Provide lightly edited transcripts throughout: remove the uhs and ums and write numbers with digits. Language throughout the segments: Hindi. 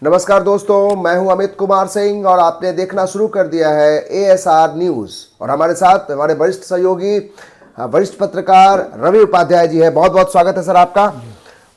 नमस्कार दोस्तों, मैं हूं अमित कुमार सिंह और आपने देखना शुरू कर दिया है ASR न्यूज़। और हमारे साथ हमारे वरिष्ठ सहयोगी वरिष्ठ पत्रकार रवि उपाध्याय जी है। बहुत बहुत स्वागत है सर आपका।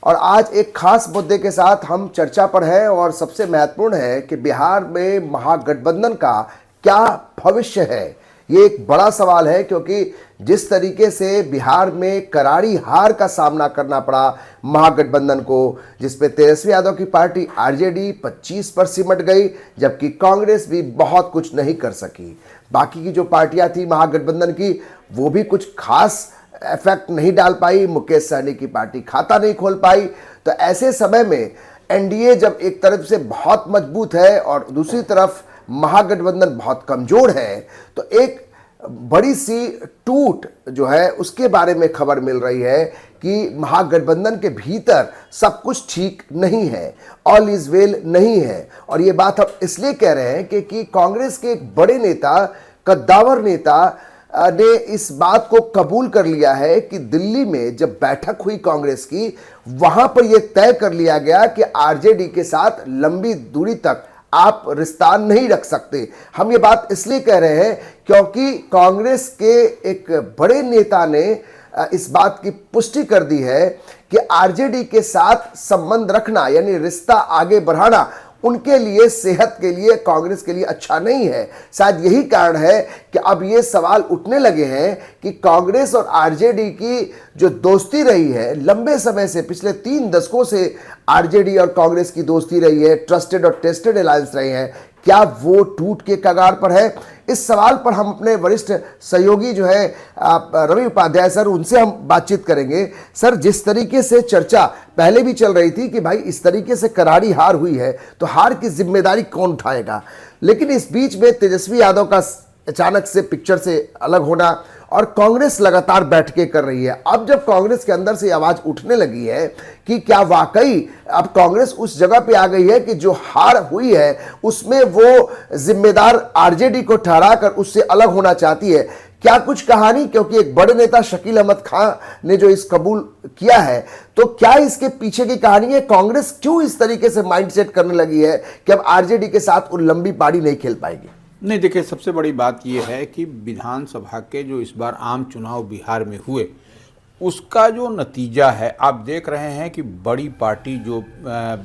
और आज एक खास मुद्दे के साथ हम चर्चा पर हैं और सबसे महत्वपूर्ण है कि बिहार में महागठबंधन का क्या भविष्य है। ये एक बड़ा सवाल है क्योंकि जिस तरीके से बिहार में करारी हार का सामना करना पड़ा महागठबंधन को, जिसमें तेजस्वी यादव की पार्टी आरजेडी 25 पर सिमट गई, जबकि कांग्रेस भी बहुत कुछ नहीं कर सकी। बाकी की जो पार्टियां थी महागठबंधन की, वो भी कुछ खास इफेक्ट नहीं डाल पाई। मुकेश सहनी की पार्टी खाता नहीं खोल पाई। तो ऐसे समय में एनडीए जब एक तरफ से बहुत मजबूत है और दूसरी तरफ महागठबंधन बहुत कमजोर है, तो एक बड़ी सी टूट जो है उसके बारे में खबर मिल रही है कि महागठबंधन के भीतर सब कुछ ठीक नहीं है, ऑल इज वेल नहीं है। और ये बात हम इसलिए कह रहे हैं कि कांग्रेस के एक बड़े नेता, कद्दावर नेता ने इस बात को कबूल कर लिया है कि दिल्ली में जब बैठक हुई कांग्रेस की, वहां पर यह तय कर लिया गया कि आरजेडी के साथ लंबी दूरी तक आप रिश्ता नहीं रख सकते। हम ये बात इसलिए कह रहे हैं क्योंकि कांग्रेस के एक बड़े नेता ने इस बात की पुष्टि कर दी है कि आरजेडी के साथ संबंध रखना यानी रिश्ता आगे बढ़ाना उनके लिए, सेहत के लिए, कांग्रेस के लिए अच्छा नहीं है। शायद यही कारण है कि अब ये सवाल उठने लगे हैं कि कांग्रेस और आरजेडी की जो दोस्ती रही है लंबे समय से, पिछले 3 दशकों से आरजेडी और कांग्रेस की दोस्ती रही है, ट्रस्टेड और टेस्टेड अलायंस रहे हैं, क्या वो टूट के कगार पर है? इस सवाल पर हम अपने वरिष्ठ सहयोगी जो है रवि उपाध्याय सर, उनसे हम बातचीत करेंगे। सर, जिस तरीके से चर्चा पहले भी चल रही थी कि भाई इस तरीके से करारी हार हुई है तो हार की जिम्मेदारी कौन उठाएगा, लेकिन इस बीच में तेजस्वी यादव का अचानक से पिक्चर से अलग होना और कांग्रेस लगातार बैठकें कर रही है। अब जब कांग्रेस के अंदर से आवाज उठने लगी है कि क्या वाकई अब कांग्रेस उस जगह पे आ गई है कि जो हार हुई है उसमें वो जिम्मेदार आरजेडी को ठहराकर उससे अलग होना चाहती है, क्या कुछ कहानी? क्योंकि एक बड़े नेता शकील अहमद खान ने जो इस कबूल किया है, तो क्या इसके पीछे की कहानी है? कांग्रेस क्यों इस तरीके से माइंडसेट करने लगी है कि अब आरजेडी के साथ वो लंबी पारी नहीं खेल पाएगी? नहीं, देखिए, सबसे बड़ी बात यह है कि विधानसभा के जो इस बार आम चुनाव बिहार में हुए उसका जो नतीजा है, आप देख रहे हैं कि बड़ी पार्टी जो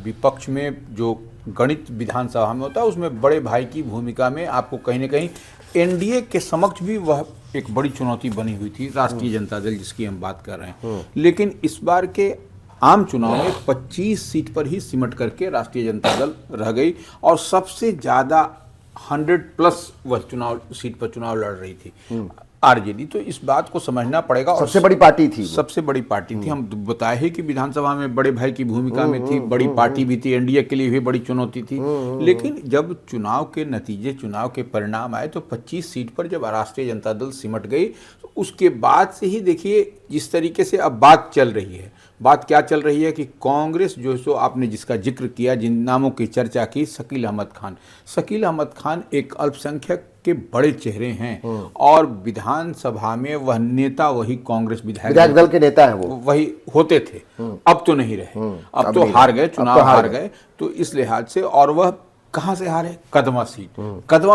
विपक्ष में जो गणित विधानसभा में होता है उसमें बड़े भाई की भूमिका में आपको कहीं ना कहीं एनडीए के समक्ष भी वह एक बड़ी चुनौती बनी हुई थी, राष्ट्रीय जनता दल जिसकी हम बात कर रहे हैं। लेकिन इस बार के आम चुनाव में 25 सीट पर ही सिमट करके राष्ट्रीय जनता दल रह गई और सबसे ज़्यादा 100+ वह सीट पर चुनाव लड़ रही थी आरजेडी। तो इस बात को समझना पड़ेगा। और सबसे बड़ी पार्टी थी, सबसे बड़ी पार्टी थी। हम बताए ही कि विधानसभा में बड़े भाई की भूमिका में थी, बड़ी पार्टी भी थी, एनडीए के लिए भी बड़ी चुनौती थी। लेकिन जब चुनाव के नतीजे, चुनाव के परिणाम आए तो 25 सीट पर जब राष्ट्रीय जनता दल सिमट गई, तो उसके बाद से ही देखिए जिस तरीके से अब बात चल रही है, बात क्या चल रही है कि कांग्रेस जो सो आपने जिसका जिक्र किया, जिन नामों की चर्चा की, शकील अहमद खान एक अल्पसंख्यक के बड़े चेहरे हैं और विधानसभा में वह नेता, वही कांग्रेस विधायक दल के नेता है, वो वही होते थे। अब तो नहीं रहे, अब तो हार गए, चुनाव हार गए। तो इस लिहाज से, और वह कहां से हारे? कदवा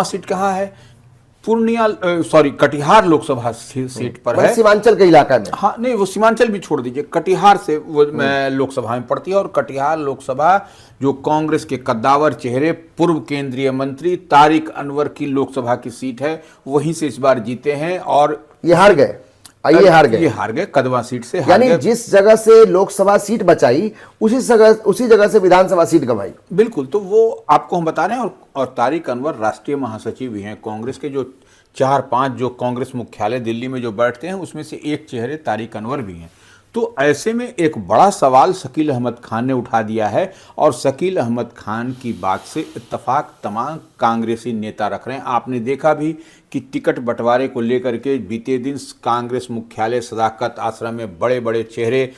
सीट कहां है? पूर्णिया, कटिहार लोकसभा सीट पर है, सीमांचल के इलाका में। हाँ, नहीं, वो सीमांचल भी छोड़ दीजिए, कटिहार से वो लोकसभा में पड़ती है। और कटिहार लोकसभा जो कांग्रेस के कद्दावर चेहरे, पूर्व केंद्रीय मंत्री तारिक अनवर की लोकसभा की सीट है, वहीं से इस बार जीते हैं और ये हार गए। ये हार गए कदवा सीट से। यानी जिस जगह से लोकसभा सीट बचाई उसी जगह से विधानसभा सीट गंवाई। बिल्कुल। तो वो आपको हम बता रहे हैं। और तारिक अनवर राष्ट्रीय महासचिव भी हैं कांग्रेस के। जो 4-5 जो कांग्रेस मुख्यालय दिल्ली में जो बैठते हैं उसमें से एक चेहरे तारिक अनवर भी हैं। तो ऐसे में एक बड़ा सवाल शकील अहमद खान ने उठा दिया है और शकील अहमद खान की बात से इत्तफाक तमाम कांग्रेसी नेता रख रहे हैं। आपने देखा भी कि टिकट बंटवारे को लेकर के बीते दिन कांग्रेस मुख्यालय सदाकत आश्रम में बड़े बड़े चेहरे,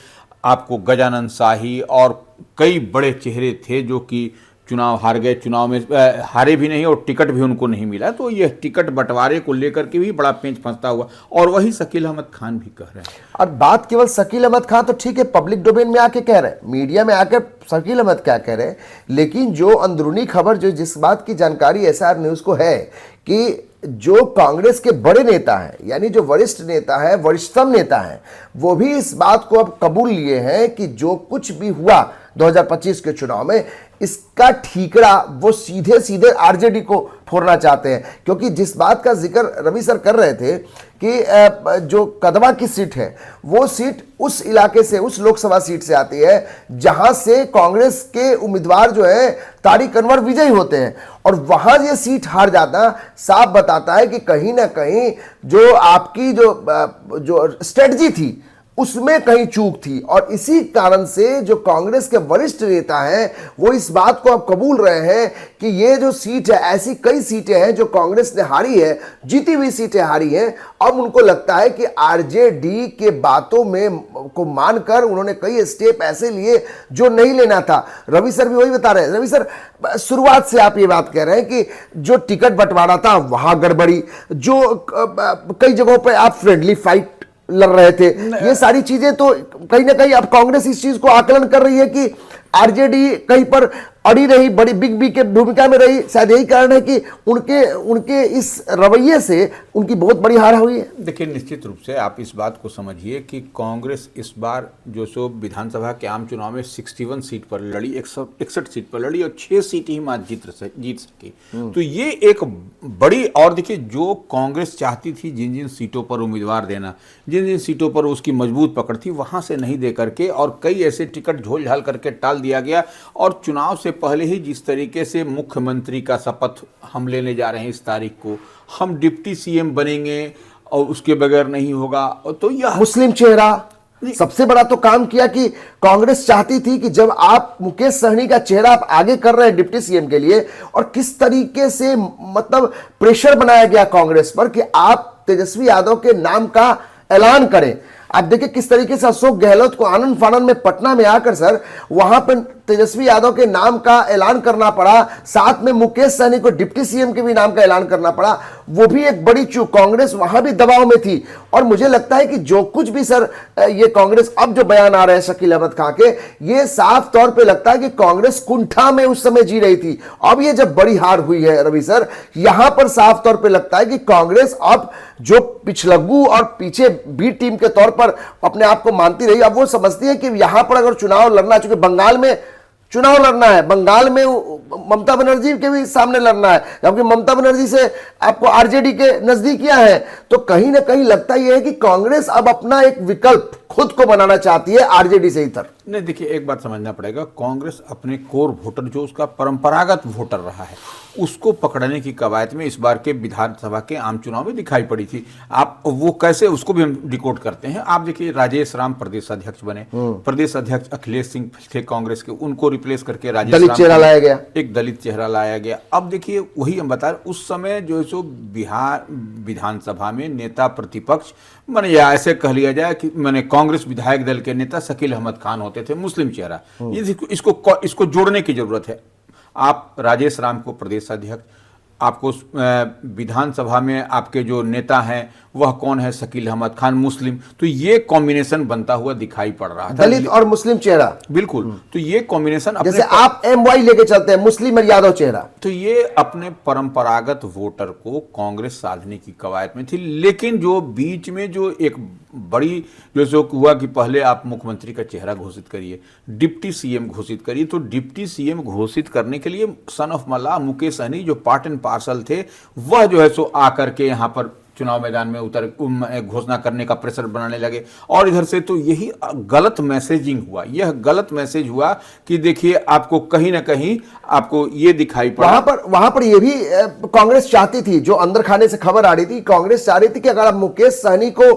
आपको गजानन शाही और कई बड़े चेहरे थे जो कि चुनाव हार गए, चुनाव में हारे भी नहीं और टिकट भी उनको नहीं मिला। तो यह टिकट बंटवारे को लेकर के भी बड़ा पेंच फंसता हुआ, और वही शकील अहमद खान भी कह रहे हैं। और बात केवल शकील अहमद खान तो ठीक है, पब्लिक डोमेन में आके कह रहे हैं, मीडिया में आकर शकील अहमद क्या कह रहे हैं, लेकिन जो अंदरूनी खबर, जो जिस बात की जानकारी एसआर न्यूज को है कि जो कांग्रेस के बड़े नेता हैं, यानी जो वरिष्ठ नेता है, वरिष्ठतम नेता है, वो भी इस बात को अब कबूल लिए हैं कि जो कुछ भी हुआ 2025 के चुनाव में, इसका ठीकरा वो सीधे सीधे आरजेडी को फोड़ना चाहते हैं। क्योंकि जिस बात का जिक्र रवि सर कर रहे थे कि जो कदवा की सीट है, वो सीट उस इलाके से, उस लोकसभा सीट से आती है जहां से कांग्रेस के उम्मीदवार जो है तारिक अनवर विजयी होते हैं, और वहां ये सीट हार जाता साफ बताता है कि कहीं ना कहीं जो आपकी जो स्ट्रेटजी थी उसमें कहीं चूक थी। और इसी कारण से जो कांग्रेस के वरिष्ठ नेता हैं वो इस बात को अब कबूल रहे हैं कि ये जो सीट है, ऐसी कई सीटें हैं जो कांग्रेस ने हारी है, जीती हुई सीटें हारी हैं। अब उनको लगता है कि आरजेडी के बातों में को मानकर उन्होंने कई स्टेप ऐसे लिए जो नहीं लेना था। रवि सर भी वही बता रहे हैं। रवि सर, शुरुआत से आप ये बात कह रहे हैं कि जो टिकट बंटवारा था वहां गड़बड़ी, जो कई जगहों पर आप फ्रेंडली फाइट लड़ रहे थे, ये सारी चीजें तो कहीं ना कहीं अब कांग्रेस इस चीज को आकलन कर रही है कि आरजेडी कहीं पर अड़ी रही, बड़ी बिग बी के भूमिका में रही। शायद यही कारण है कि उनके इस रवैये से उनकी बहुत बड़ी हार हुई है। देखिए, निश्चित रूप से आप इस बात को समझिए कि कांग्रेस इस बार जो सो विधानसभा के आम चुनाव में 61 सीट पर लड़ी, 161 सीट पर लड़ी और 6 सीट ही मात्र जीत सकी। तो ये एक बड़ी, और देखिए जो कांग्रेस चाहती थी जिन जिन सीटों पर उम्मीदवार देना, जिन जिन सीटों पर उसकी मजबूत पकड़ थी, वहां से नहीं दे करके और कई ऐसे टिकट झोल झाल करके टाल दिया गया। और चुनाव से पहले ही जिस तरीके से मुख्यमंत्री का शपथ हम लेने जा रहे हैं, इस तारीख को हम डिप्टी सीएम बनेंगे और उसके बगैर नहीं होगा, तो यह मुस्लिम चेहरा सबसे बड़ा तो काम किया कि कांग्रेस चाहती थी कि जब आप मुकेश सहनी का चेहरा आप आगे कर रहे हैं डिप्टी सीएम के लिए, और किस तरीके से मतलब प्रेशर बनाया गया कांग्रेस पर कि आप तेजस्वी यादव के नाम का ऐलान करें। आप देखिए किस तरीके से अशोक गहलोत को आनंद फानंद में पटना में आकर सर वहां पर तेजस्वी यादव के नाम का ऐलान करना पड़ा, साथ में मुकेश सहनी को डिप्टी सीएम के भी नाम का ऐलान करना पड़ा। वो भी एक बड़ी चूक, कांग्रेस वहां भी दबाव में थी। और मुझे लगता है कि जो कुछ भी सर ये कांग्रेस अब जो बयान आ रहे हैं शकील अहमद खान के, ये साफ तौर पे लगता है कि कांग्रेस कुंठा में उस समय जी रही थी। अब ये जब बड़ी हार हुई है रवि सर, यहां पर साफ तौर पे लगता है कि कांग्रेस अब जो पिछलग्गू और पीछे बी टीम के तौर पर अपने आप को मानती रही, अब वो समझती है कि यहां पर अगर चुनाव लड़ना, चूंकि बंगाल में चुनाव लड़ना है, बंगाल में ममता बनर्जी के भी सामने लड़ना है, जबकि ममता बनर्जी से आपको आरजेडी के नजदीकियां हैं, तो कहीं ना कहीं लगता यह है कि कांग्रेस अब अपना एक विकल्प खुद को बनाना चाहती है आरजेडी से इतर। नहीं, देखिए एक बात समझना पड़ेगा, कांग्रेस अपने कोर वोटर जो उसका परंपरागत वोटर रहा है उसको पकड़ने की कवायद में इस बार के विधानसभा के आम चुनाव में दिखाई पड़ी थी। आप वो कैसे, उसको भी हम डिकोड करते हैं। आप देखिए राजेश राम प्रदेश अध्यक्ष बने, प्रदेश अध्यक्ष अखिलेश सिंह थे कांग्रेस के, उनको रिप्लेस करके राजेश दलित चेहरा लाया गया, एक दलित चेहरा लाया गया। अब देखिए वही हम बता रहे, उस समय जो है सो बिहार विधानसभा में नेता प्रतिपक्ष माने, या ऐसे कह लिया जाए कि मैंने कांग्रेस विधायक दल के नेता शकील अहमद खान होते थे, मुस्लिम चेहरा। इसको जोड़ने की जरूरत है। आप राजेश राम को प्रदेश अध्यक्ष, आपको विधानसभा में आपके जो नेता हैं वह कौन है, शकील अहमद खान, मुस्लिम, तो ये कॉम्बिनेशन बनता हुआ दिखाई पड़ रहा था, दलित और मुस्लिम चेहरा, बिल्कुल। तो ये कॉम्बिनेशन जैसे आप एमवाई लेके चलते हैं, मुस्लिम और यादव चेहरा, तो ये अपने परंपरागत वोटर को कांग्रेस साधने की कवायद में थी। लेकिन जो बीच में जो एक बड़ी जो हुआ कि पहले आप मुख्यमंत्री का चेहरा घोषित करिए, डिप्टी सीएम घोषित करिए, तो डिप्टी सीएम घोषित करने के लिए सन ऑफ मल्लाह मुकेश सहनी जो पार्ट एंड पार्सल थे, वह जो है सो आकर के यहाँ पर चुनाव मैदान में उतर घोषणा करने का प्रेशर बनाने लगे। और इधर से तो यही गलत मैसेजिंग हुआ, यह गलत मैसेज हुआ कि देखिए आपको कहीं ना कहीं आपको ये दिखाई पड़ा। वहां पर ये भी कांग्रेस चाहती थी, जो अंदर खाने से खबर आ रही थी, कांग्रेस चाह रही थी कि अगर आप मुकेश सहनी को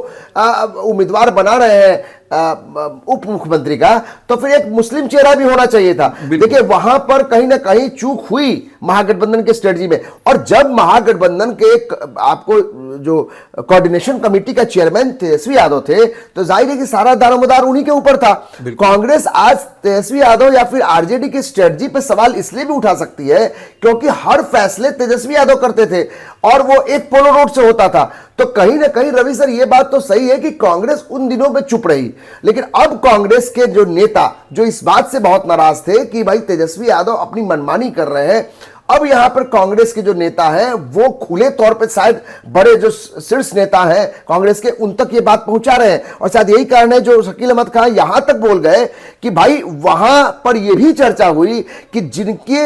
उम्मीदवार बना रहे हैं उप मुख्यमंत्री का, तो फिर एक मुस्लिम चेहरा भी होना चाहिए था। देखिए वहां पर कहीं ना कहीं चूक हुई महागठबंधन के स्ट्रेटजी में। और जब महागठबंधन के आपको जो कोऑर्डिनेशन कमेटी का चेयरमैन तेजस्वी यादव थे, तो जाहिर है कि सारा दारोमदार उन्हीं के ऊपर था। कांग्रेस आज तेजस्वी यादव या फिर आरजेडी की स्ट्रेटजी पे सवाल इसलिए भी उठा सकती है क्योंकि हर फैसले तेजस्वी यादव करते थे और वो एक पोलो रोड से होता था। तो कहीं ना कहीं रवि सर ये बात तो सही है कि कांग्रेस उन दिनों में चुप रही, लेकिन अब कांग्रेस के जो नेता जो इस बात से बहुत नाराज थे कि भाई तेजस्वी यादव अपनी मनमानी कर रहे हैं, अब यहां पर कांग्रेस के जो नेता हैं वो खुले तौर पे शायद बड़े जो शीर्ष नेता हैं कांग्रेस के उन तक ये बात पहुंचा रहे हैं। और शायद यही कारण है जो शकील अहमद खान यहां तक बोल गए कि भाई वहां पर यह भी चर्चा हुई कि जिनके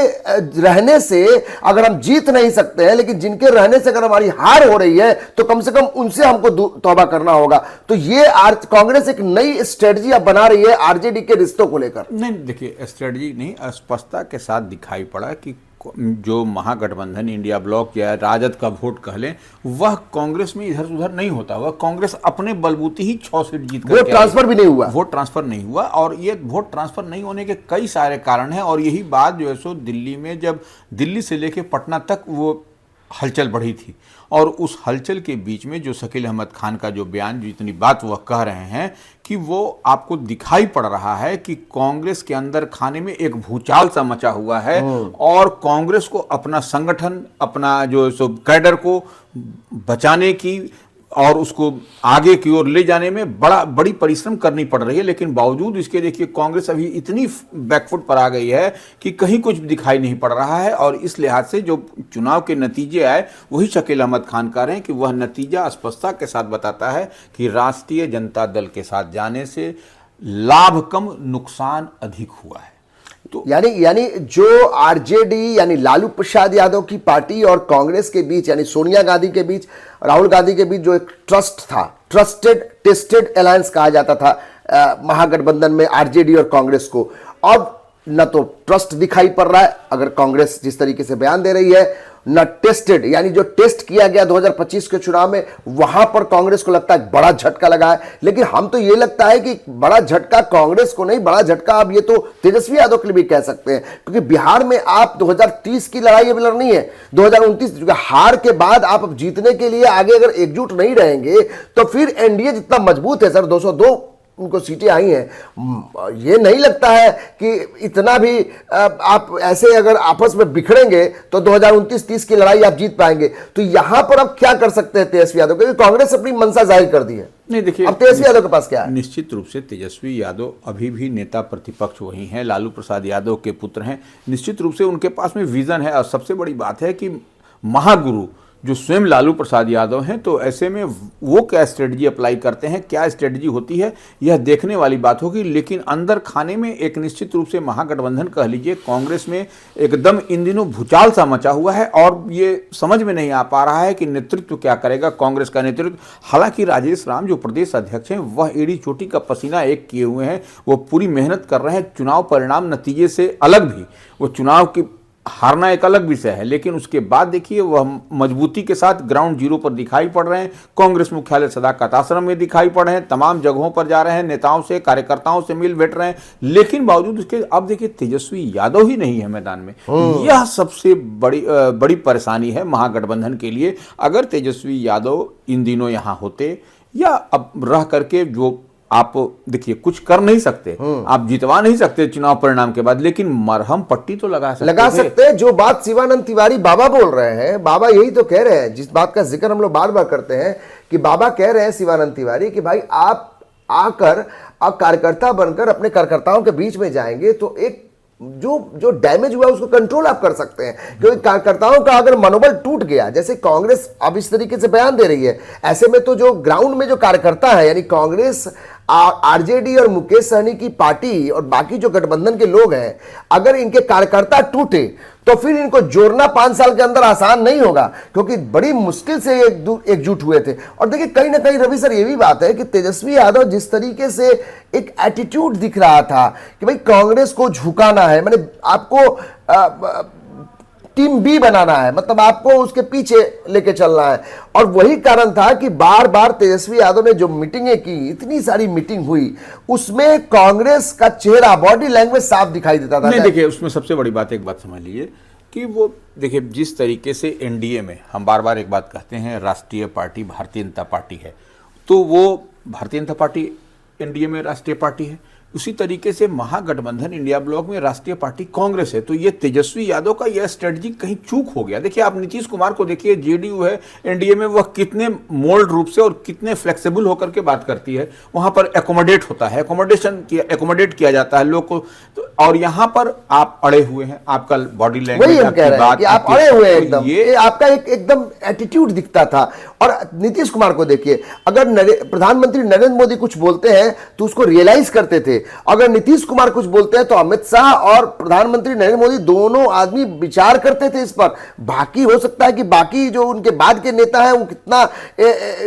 रहने से अगर हम जीत नहीं सकते हैं, लेकिन जिनके रहने से अगर हमारी हार हो रही है तो कम से कम उनसे हमको तौबा करना होगा। तो ये कांग्रेस एक नई स्ट्रेटजी अब बना रही है आरजेडी के रिश्तों को लेकर। नहीं देखिए, स्ट्रेटजी नहीं, स्पष्टता के साथ दिखाई पड़ा कि जो महागठबंधन इंडिया ब्लॉक या राजद का वोट कह लें, वह कांग्रेस में इधर उधर नहीं होता। वह कांग्रेस अपने बलबूते ही 6 सीट जीत कर वोट ट्रांसफर भी नहीं हुआ। वोट ट्रांसफर नहीं हुआ और ये वोट ट्रांसफर नहीं होने के कई सारे कारण हैं। और यही बात जो है सो दिल्ली में, जब दिल्ली से लेकर पटना तक वो हलचल बढ़ी थी, और उस हलचल के बीच में जो शकील अहमद खान का जो बयान, जो इतनी बात वह कह रहे हैं कि वो आपको दिखाई पड़ रहा है कि कांग्रेस के अंदर खाने में एक भूचाल सा मचा हुआ है और कांग्रेस को अपना संगठन, अपना जो सब कैडर को बचाने की और उसको आगे की ओर ले जाने में बड़ी परिश्रम करनी पड़ रही है। लेकिन बावजूद इसके देखिए कांग्रेस अभी इतनी बैकफुट पर आ गई है कि कहीं कुछ दिखाई नहीं पड़ रहा है। और इस लिहाज से जो चुनाव के नतीजे आए, वही शकील अहमद खान कह रहे हैं कि वह नतीजा स्पष्टता के साथ बताता है कि राष्ट्रीय जनता दल के साथ जाने से लाभ कम, नुकसान अधिक हुआ है। तो यानी जो आरजेडी यानी लालू प्रसाद यादव की पार्टी और कांग्रेस के बीच, यानी सोनिया गांधी के बीच, राहुल गांधी के बीच जो एक ट्रस्ट था, ट्रस्टेड टेस्टेड अलायंस कहा जाता था महागठबंधन में आरजेडी और कांग्रेस को, अब न तो ट्रस्ट दिखाई पड़ रहा है अगर कांग्रेस जिस तरीके से बयान दे रही है, न टेस्टेड, यानी जो टेस्ट किया गया 2025 के चुनाव में वहां पर कांग्रेस को लगता है बड़ा झटका लगा है। लेकिन हम तो ये लगता है कि बड़ा झटका कांग्रेस को नहीं, बड़ा झटका अब ये तो तेजस्वी यादव के लिए भी कह सकते हैं, क्योंकि बिहार में आप 2030 की लड़ाई अभी लड़नी है, 2029 हार के बाद आप अब जीतने के लिए आगे अगर एकजुट नहीं रहेंगे तो फिर एनडीए जितना मजबूत है सर, 202 उनको सीटें आई हैं, ये नहीं लगता है कि इतना भी आप ऐसे अगर आपस में बिखरेंगे तो 2029-30 की लड़ाई आप जीत पाएंगे। तो यहां पर अब क्या कर सकते हैं तेजस्वी यादव, क्योंकि कांग्रेस अपनी मंशा जाहिर कर दी है। नहीं देखिए, अब तेजस्वी यादव के पास क्या है? निश्चित रूप से तेजस्वी यादव अभी भी नेता प्रतिपक्ष वही हैं, लालू प्रसाद यादव के पुत्र हैं। निश्चित रूप से उनके पास में विजन है और सबसे बड़ी बात है कि महागुरु जो स्वयं लालू प्रसाद यादव हैं, तो ऐसे में वो क्या स्ट्रेटजी अप्लाई करते हैं, क्या स्ट्रेटजी होती है, यह देखने वाली बात होगी। लेकिन अंदर खाने में एक निश्चित रूप से महागठबंधन कह लीजिए, कांग्रेस में एकदम इन दिनों भूचाल सा मचा हुआ है और ये समझ में नहीं आ पा रहा है कि नेतृत्व क्या करेगा कांग्रेस का नेतृत्व। हालांकि राजेश राम जो प्रदेश अध्यक्ष हैं, वह एड़ी चोटी का पसीना एक किए हुए हैं, वो पूरी मेहनत कर रहे हैं। चुनाव परिणाम नतीजे से अलग भी, वो चुनाव की हारना एक अलग विषय है, लेकिन उसके बाद देखिए वह मजबूती के साथ ग्राउंड जीरो पर दिखाई पड़ रहे हैं। कांग्रेस मुख्यालय सदाकत आश्रम में दिखाई पड़ रहे हैं, तमाम जगहों पर जा रहे हैं, नेताओं से, कार्यकर्ताओं से मिल बैठ रहे हैं। लेकिन बावजूद उसके अब देखिए तेजस्वी यादव ही नहीं है मैदान में। यह सबसे बड़ी परेशानी है महागठबंधन के लिए। अगर तेजस्वी यादव इन दिनों यहां होते या अब रह करके, जो आप देखिए कुछ कर नहीं सकते, आप जितवा नहीं सकते चुनाव परिणाम के बाद, लेकिन मरहम पट्टी तो लगा सकते हैं। जो बात शिवानंद तिवारी बाबा बोल रहे हैं, बाबा यही तो कह रहे हैं, जिस बात का जिक्र हम लोग बार बार करते हैं कि बाबा कह रहे हैं शिवानंद तिवारी कि भाई आप आकर कार्यकर्ता बनकर अपने कार्यकर्ताओं के बीच में जाएंगे तो एक जो डैमेज हुआ उसको कंट्रोल आप कर सकते हैं। क्योंकि कार्यकर्ताओं का अगर मनोबल टूट गया, जैसे कांग्रेस अब इस तरीके से बयान दे रही है, ऐसे में तो जो ग्राउंड में जो कार्यकर्ता है, यानी कांग्रेस, आरजेडी और मुकेश सहनी की पार्टी और बाकी जो गठबंधन के लोग हैं, अगर इनके कार्यकर्ता टूटे तो फिर इनको जोड़ना 5 साल के अंदर आसान नहीं होगा, क्योंकि बड़ी मुश्किल से एकजुट हुए थे। और देखिए कहीं ना कहीं रवि सर ये भी बात है कि तेजस्वी यादव जिस तरीके से एक एटीट्यूड दिख रहा था कि भाई कांग्रेस को झुकाना है, मैंने आपको टीम बी बनाना है, मतलब आपको उसके पीछे लेके चलना है। और वही कारण था कि बार बार तेजस्वी यादव ने जो मीटिंगें की, इतनी सारी मीटिंग हुई, उसमें कांग्रेस का चेहरा, बॉडी लैंग्वेज साफ दिखाई देता था। नहीं देखिए, उसमें सबसे बड़ी बात, एक बात समझ लीजिए कि वो देखिए जिस तरीके से एनडीए में हम बार बार एक बात कहते हैं, राष्ट्रीय पार्टी भारतीय जनता पार्टी है, तो वो भारतीय जनता पार्टी एनडीए में राष्ट्रीय पार्टी है, उसी तरीके से महागठबंधन इंडिया ब्लॉक में राष्ट्रीय पार्टी कांग्रेस है। तो ये तेजस्वी यादव का यह स्ट्रेटजी कहीं चूक हो गया। देखिए आप नीतीश कुमार को देखिए, जेडीयू है एनडीए में, वह कितने मोल्ड रूप से और कितने फ्लेक्सिबल होकर के बात करती है, वहां पर एकोमोडेट होता है, एकोमोडेट किया जाता है लोग को। तो और यहाँ पर आप अड़े हुए हैं, आपका बॉडी लैंग्वेज, आपकी बात, आप अड़े हुए हैं एकदम, ये आपका एकदम एटीट्यूड दिखता था। और नीतीश कुमार को देखिए, अगर प्रधानमंत्री नरेंद्र मोदी कुछ बोलते हैं तो उसको रियलाइज करते थे, अगर नीतीश कुमार कुछ बोलते हैं तो अमित शाह और प्रधानमंत्री नरेंद्र मोदी दोनों आदमी विचार करते थे इस पर। बाकी हो सकता है कि बाकी जो उनके बाद के नेता हैं वो कितना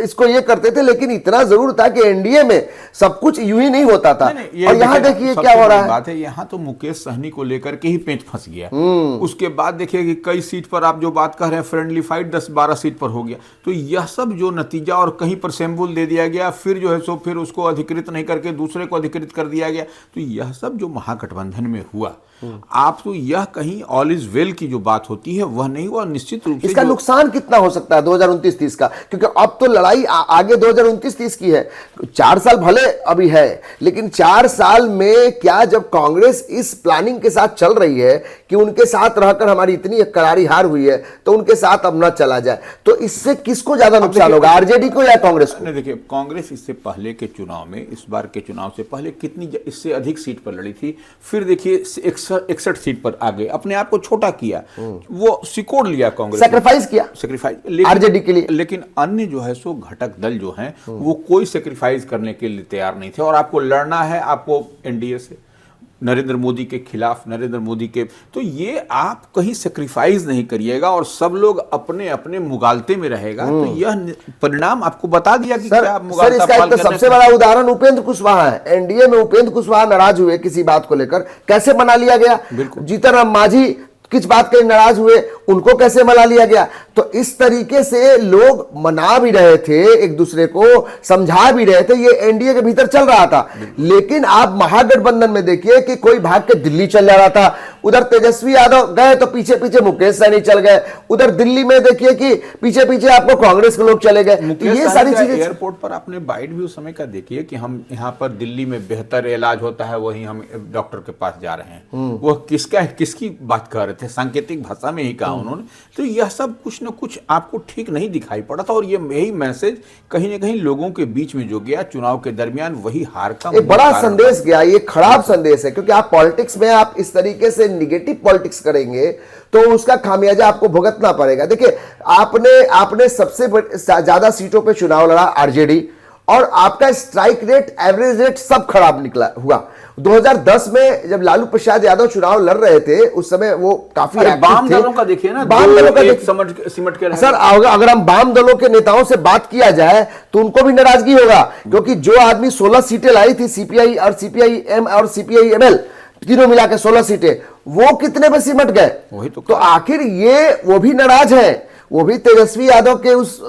इसको ये करते थे, लेकिन इतना जरूर था कि एनडीए में सब कुछ यूं ही नहीं होता था। और यहाँ देखिए क्या हो रहा है। बात है यहाँ तो मुकेश सहनी को लेकर के ही पेंच फंस गया। उसके बाद देखिए कि कई सीट पर आप जो बात कर रहे हैं, फ्रेंडली फाइट 10-12 सीट पर हो गया। तो यह सब जो नतीजा, और कहीं पर सैंबुल दे दिया गया, फिर जो है सो फिर उसको अधिकृत नहीं करके दूसरे को अधिकृत कर दिया गया। तो यह सब जो महागठबंधन में हुआ, आप तो यह कहीं ऑल इज वेल की जो बात होती है वह नहीं हुआ। निश्चित रूप से इसका नुकसान कितना हो सकता है 2029-30 का, क्योंकि अब तो लड़ाई आगे 2029-30 की है। 4 साल भले अभी है, लेकिन 4 साल में क्या, जब कांग्रेस इस प्लानिंग के साथ चल रही है कि उनके साथ रहकर हमारी इतनी करारी हार हुई है तो उनके साथ अब न चला जाए, तो इससे किसको ज्यादा नुकसान होगा, आरजेडी को या कांग्रेस को? देखिए कांग्रेस इससे पहले के चुनाव में, इस बार के चुनाव से पहले कितनी इससे अधिक सीट पर लड़ी थी, फिर देखिए 61 सीट पर आ गए, अपने आप को छोटा किया, वो सिकोड़ लिया कांग्रेस, सैक्रिफाइस किया, आरजेडी के लिए। लेकिन अन्य जो है सो घटक दल जो हैं वो कोई सैक्रिफाइस करने के लिए तैयार नहीं थे। और आपको लड़ना है, आपको एनडीए से, नरेंद्र मोदी के खिलाफ, नरेंद्र मोदी के, तो ये आप कहीं सेक्रीफाइस नहीं करिएगा और सब लोग अपने अपने मुगालते में रहेगा, तो यह परिणाम आपको बता दिया कि क्या मुगालता इसका तो सबसे बड़ा उदाहरण उपेंद्र कुशवाहा है। एनडीए में उपेंद्र कुशवाहा नाराज हुए किसी बात को लेकर, कैसे मना लिया गया। जीतन राम मांझी किस बात के नाराज हुए, उनको कैसे मना लिया गया। तो इस तरीके से लोग मना भी रहे थे, एक दूसरे को समझा भी रहे थे, ये एनडीए के भीतर चल रहा था। लेकिन आप महागठबंधन में देखिए कि कोई भाग के दिल्ली चल जा रहा था, उधर तेजस्वी यादव गए तो पीछे पीछे मुकेश सहनी चल गए, उधर दिल्ली में देखिए कि पीछे पीछे आपको कांग्रेस के लोग चले गए। तो ये सारी चीजें, एयरपोर्ट पर आपने बाइट भी उस समय का देखिए कि हम यहाँ पर दिल्ली में बेहतर इलाज होता है, वहीं हम डॉक्टर के पास जा रहे हैं, वह किसकी बात कर रहे थे, सांकेतिक भाषा में ही कहा उन्होंने। तो यह सब कुछ न कुछ आपको ठीक नहीं दिखाई पड़ा था। और ये यही मैसेज कहीं न कहीं लोगों के बीच में जो गया चुनाव के दरमियान, वही हार का एक बड़ा संदेश गया। ये खराब संदेश है, क्योंकि आप पॉलिटिक्स में आप इस तरीके से निगेटिव पॉलिटिक्स करेंगे तो उसका खामियाजा आपको भुगतना पड़ेगा। देखिए आपने सबसे ज्यादा सीटों पे चुनाव लड़ा आरजेडी, और आपका स्ट्राइक रेट, एवरेज रेट सब खराब निकला हुआ। 2010 में जब लालू प्रसाद यादव चुनाव लड़ रहे थे, उस समय वो काफी वाम दलों का देखिए ना, वाम दलों का सिमट के सर, अगर हम वाम दलों के नेताओं से बात किया जाए तो उनको भी नाराजगी होगा, क्योंकि जो आदमी 16 सीटें लाई थी, सीपीआई और सीपीआई-एम और सीपीआई-एमएल तीनों मिला के 16 सीटें, वो कितने में सिमट गए। वही तो आखिर ये वो भी नाराज है, वो भी तेजस्वी यादव के उस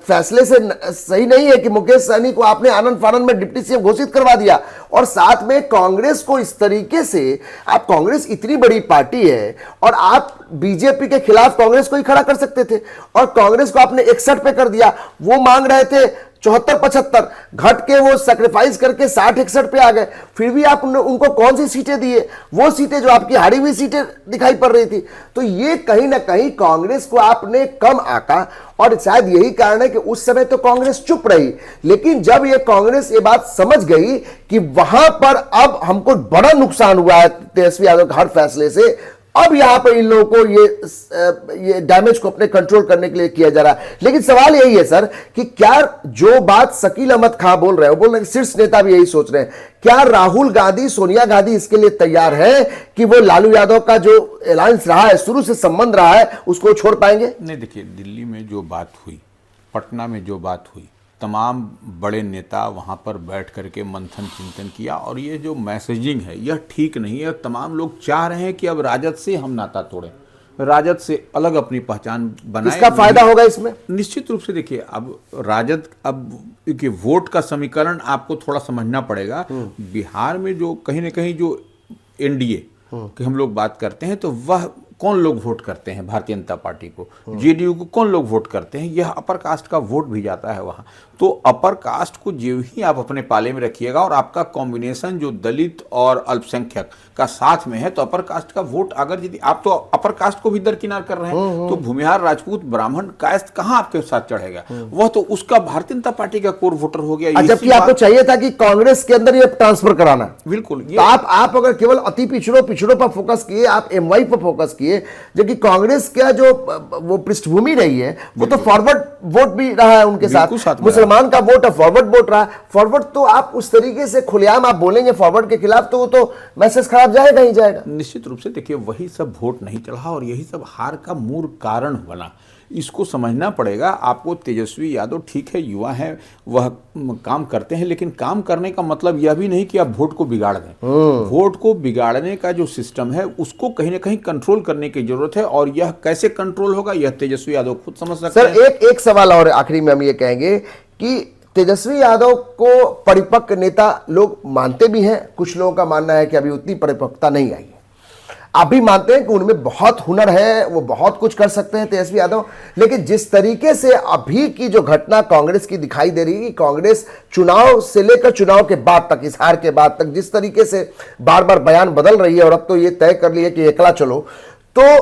फैसले से सही नहीं है कि मुकेश सहनी को आपने आनंद फानंद में डिप्टी सीएम घोषित करवा दिया। और साथ में कांग्रेस को इस तरीके से, आप कांग्रेस इतनी बड़ी पार्टी है और आप बीजेपी के खिलाफ कांग्रेस को ही खड़ा कर सकते थे, और कांग्रेस को आपने 61 पे कर दिया। वो मांग रहे थे 74-75, घट के वो सैक्रिफाइस करके 60-61 पे आ गए। फिर भी आप उनको कौन सी सीटें दिए, वो सीटें जो आपकी हारी हुई सीटें दिखाई पड़ रही थी। तो ये कहीं ना कहीं कांग्रेस को आपने कम आका, और शायद यही कारण है कि उस समय तो कांग्रेस चुप रही। लेकिन जब ये कांग्रेस ये बात समझ गई कि वहां पर अब हमको बड़ा नुकसान हुआ है तेजस्वी यादव के हर फैसले से, अब यहां पर इन लोगों को ये डैमेज को अपने कंट्रोल करने के लिए किया जा रहा है। लेकिन सवाल यही है सर कि क्या जो बात शकील अहमद खां बोल रहे हैं, वो बोल रहे हैं, शीर्ष नेता भी यही सोच रहे हैं, क्या राहुल गांधी, सोनिया गांधी इसके लिए तैयार है कि वो लालू यादव का जो अलायंस रहा है, शुरू से संबंध रहा है, उसको छोड़ पाएंगे? नहीं, देखिए दिल्ली में जो बात हुई, पटना में जो बात हुई, तमाम बड़े नेता वहाँ पर बैठ करके मंथन चिंतन किया, और ये जो मैसेजिंग है यह ठीक नहीं है। तमाम लोग चाह रहे हैं कि अब राजद से हम नाता तोड़ें, राजद से अलग अपनी पहचान बनाए। इसका फायदा होगा इसमें? निश्चित रूप से देखिए, अब राजद, अब क्योंकि वोट का समीकरण आपको थोड़ा समझना पड़ेगा। बिहार में जो कहीं ना कहीं जो एनडीए की हम लोग बात करते हैं, तो वह कौन लोग वोट करते हैं भारतीय जनता पार्टी को, जेडीयू को कौन लोग वोट करते हैं, यह अपर कास्ट का वोट भी जाता है वहाँ। तो अपर कास्ट को जो ही आप अपने पाले में रखिएगा और आपका कॉम्बिनेशन जो दलित और अल्पसंख्यक का साथ में है, तो अपर कास्ट का वोट, अगर यदि आप तो अपर कास्ट को भी दरकिनार कर रहे हैं, तो भूमिहार, राजपूत, ब्राह्मण कास्ट कहाँ आपके साथ चढ़ेगा? वह तो उसका भारतीय जनता पार्टी का कोर वोटर हो गया। जबकि आपको चाहिए था कि कांग्रेस के अंदर ये ट्रांसफर कराना। बिल्कुल। तो आप अगर केवल अति पिछड़ों पर फोकस किए, आप एमवाई पर फोकस किए, जबकि कांग्रेस का जो वो पृष्ठभूमि रही है वो तो फॉरवर्ड वोट भी रहा है उनके साथ, मुसलमान का वोट है, फॉरवर्ड वोट रहा। फॉरवर्ड तो आप उस तरीके से खुलेआम आप बोलेंगे फॉरवर्ड के खिलाफ, तो वो तो मैसेज खराब जाएगा ही जाएगा। निश्चित रूप से देखिए, वही सब वोट नहीं चढ़ा और यही सब हार का मूल कारण बना। इसको समझना पड़ेगा आपको। तेजस्वी यादव ठीक है, युवा है, वह काम करते हैं, लेकिन काम करने का मतलब यह भी नहीं कि आप वोट को बिगाड़ दें। वोट को बिगाड़ने का जो सिस्टम है उसको कहीं ना कहीं कंट्रोल करने की जरूरत है, और यह कैसे कंट्रोल होगा यह तेजस्वी यादव खुद समझ सकते हैं। सर, एक सवाल और आखिरी में हम ये कहेंगे कि तेजस्वी यादव को परिपक्व नेता लोग मानते भी हैं, कुछ लोगों का मानना है कि अभी उतनी परिपक्वता नहीं आई है। आप भी मानते हैं कि उनमें बहुत हुनर है, वो बहुत कुछ कर सकते हैं तेजस्वी यादव, लेकिन जिस तरीके से अभी की जो घटना कांग्रेस की दिखाई दे रही है, कांग्रेस चुनाव से लेकर चुनाव के बाद तक, इस हार के बाद तक जिस तरीके से बार बार बयान बदल रही है और अब तो ये तय कर लिया कि एकला चलो, तो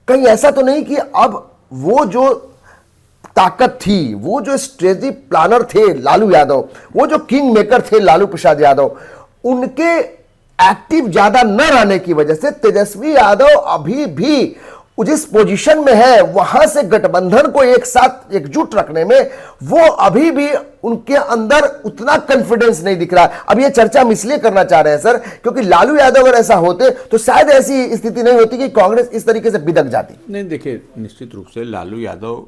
कहीं ऐसा तो नहीं कि अब वो जो ताकत थी, वो जो स्ट्रेटेजी प्लानर थे लालू यादव, वो जो किंग मेकर थे लालू प्रसाद यादव, उनके एक्टिव ज्यादा न रहने की वजह से तेजस्वी यादव अभी भी जिस पोजीशन में है, वहां से गठबंधन को एक साथ एकजुट रखने में वो अभी भी उनके अंदर उतना कॉन्फिडेंस नहीं दिख रहा। अब ये चर्चा हम इसलिए करना चाह रहे हैं सर, क्योंकि लालू यादव अगर ऐसा होते तो शायद ऐसी स्थिति नहीं होती कि कांग्रेस इस तरीके से बिदक जाती। नहीं, देखिए, निश्चित रूप से लालू यादव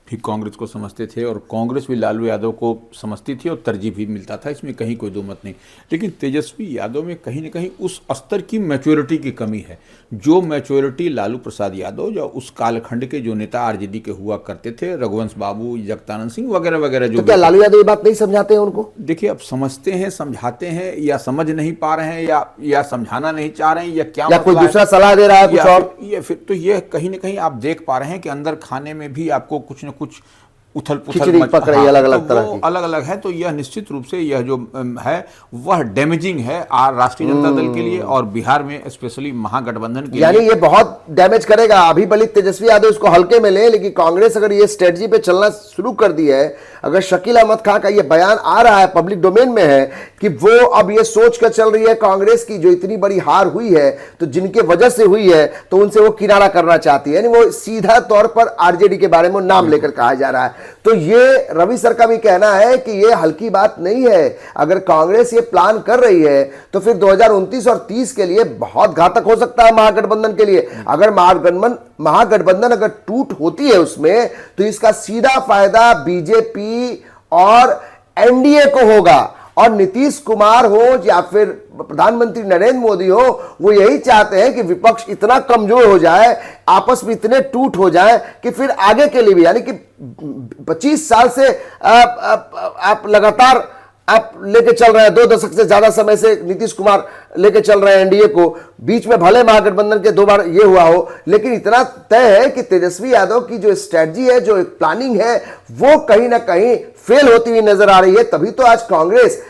भी कांग्रेस को समझते थे और कांग्रेस भी लालू यादव को समझती थी और तरजीह भी मिलता था, इसमें कहीं कोई दो मत नहीं। लेकिन तेजस्वी यादव में कहीं ना कहीं उस स्तर की मैच्योरिटी की कमी है, जो मैच्योरिटी लालू प्रसाद यादव या उस कालखंड के जो नेता आरजेडी के हुआ करते थे, रघुवंश बाबू, जगदानंद सिंह वगैरह वगैरह, जो तो क्या लालू यादव ये बात नहीं समझाते हैं उनको? देखिए, अब समझते हैं, समझाते हैं, या समझ नहीं पा रहे हैं, या समझाना नहीं चाह रहे हैं, या क्या, या कोई दूसरा सलाह दे रहा है कुछ और, ये फिर तो ये कहीं ना कहीं आप देख पा रहे हैं कि अंदर खाने में भी आपको कुछ न कुछ उथल पुथल पक रही है, अलग अलग तरह की, अलग अलग है। तो यह निश्चित रूप से यह जो है वह डैमेजिंग है राष्ट्रीय जनता दल के लिए और बिहार में स्पेशली महागठबंधन के लिए। यानी ये बहुत डैमेज करेगा। अभी भले तेजस्वी यादव इसको हल्के में ले, लेकिन कांग्रेस अगर ये स्ट्रेटजी पे चलना शुरू कर दी है, अगर शकील अहमद खान का ये बयान आ रहा है, पब्लिक डोमेन में है कि वो अब ये सोच कर चल रही है कांग्रेस की जो इतनी बड़ी हार हुई है तो जिनके वजह से हुई है, तो उनसे वो किनारा करना चाहती है, यानी वो सीधा तौर पर आरजेडी के बारे में नाम लेकर कहा जा रहा है। तो ये रवि सर का भी कहना है कि ये हल्की बात नहीं है। अगर कांग्रेस ये प्लान कर रही है तो फिर 2029 और 30 के लिए बहुत घातक हो सकता है महागठबंधन के लिए। अगर महागठबंधन अगर टूट होती है उसमें, तो इसका सीधा फायदा बीजेपी और एनडीए को होगा, और नीतीश कुमार हो या फिर प्रधानमंत्री नरेंद्र मोदी हो, वो यही चाहते हैं कि विपक्ष इतना कमजोर हो जाए, आपस में इतने टूट हो जाए कि फिर आगे के लिए भी, यानी कि 25 साल से आप लगातार आप लेके चल रहे हैं, 2 दशक से ज्यादा समय से नीतीश कुमार लेके चल रहे हैं एनडीए को। बीच में भले महागठबंधन के 2 बार ये हुआ हो, लेकिन इतना तय है कि तेजस्वी यादव की जो स्ट्रेटजी है, जो प्लानिंग है, वो कहीं ना कहीं फेल होती हुई नजर आ रही है। तभी तो आज कांग्रेस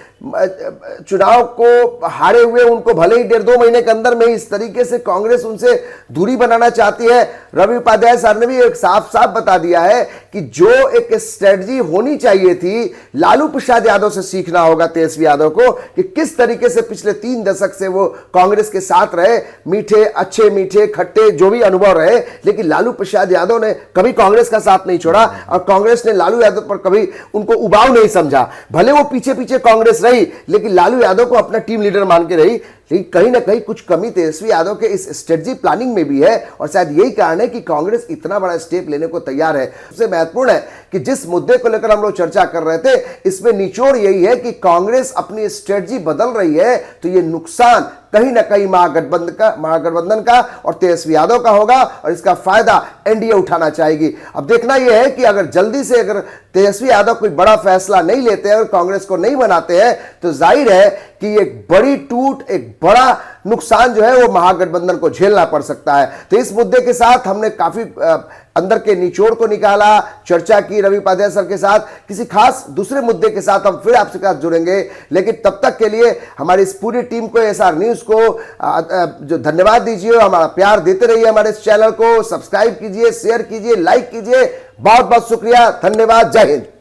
चुनाव को हारे हुए उनको भले ही 1.5-2 महीने के अंदर में इस तरीके से कांग्रेस उनसे दूरी बनाना चाहती है। रवि उपाध्याय सर ने भी एक साफ साफ बता दिया है कि जो एक स्ट्रेटजी होनी चाहिए थी, लालू प्रसाद यादव से सीखना होगा तेजस्वी यादव को कि किस तरीके से पिछले 3 दशक से वो कांग्रेस के साथ रहे, मीठे अच्छे मीठे खट्टे जो भी अनुभव रहे, लेकिन लालू प्रसाद यादव ने कभी कांग्रेस का साथ नहीं छोड़ा और कांग्रेस ने लालू यादव पर कभी उनको उबाऊ नहीं समझा। भले वो पीछे पीछे कांग्रेस रही, लेकिन लालू यादव को अपना टीम लीडर मान के रही। लेकिन कहीं ना कहीं कुछ कमी तेजस्वी यादव के इस स्ट्रेटजी प्लानिंग में भी है और शायद यही कारण है कि कांग्रेस इतना बड़ा स्टेप लेने को तैयार है। सबसे महत्वपूर्ण है कि जिस मुद्दे को लेकर हम लोग चर्चा कर रहे थे, इसमें निचोड़ यही है कि कांग्रेस अपनी स्ट्रेटजी बदल रही है तो ये नुकसान कहीं ना कहीं महागठबंधन का और तेजस्वी यादव का होगा और इसका फायदा एनडीए उठाना चाहेगी। अब देखना यह है कि अगर जल्दी से अगर तेजस्वी यादव कोई बड़ा फैसला नहीं लेते हैं और कांग्रेस को नहीं बनाते हैं तो जाहिर है कि एक बड़ी टूट, एक बड़ा नुकसान जो है वो महागठबंधन को झेलना पड़ सकता है। तो इस मुद्दे के साथ हमने काफी अंदर के निचोड़ को निकाला, चर्चा की रवि उपाध्याय सर के साथ। किसी खास दूसरे मुद्दे के साथ हम फिर आपसे साथ जुड़ेंगे, लेकिन तब तक के लिए हमारी इस पूरी टीम को, एएसआर न्यूज को जो धन्यवाद दीजिए। हमारा प्यार देते रहिए, हमारे इस चैनल को सब्सक्राइब कीजिए, शेयर कीजिए, लाइक कीजिए। बहुत बहुत शुक्रिया, धन्यवाद, जय हिंद।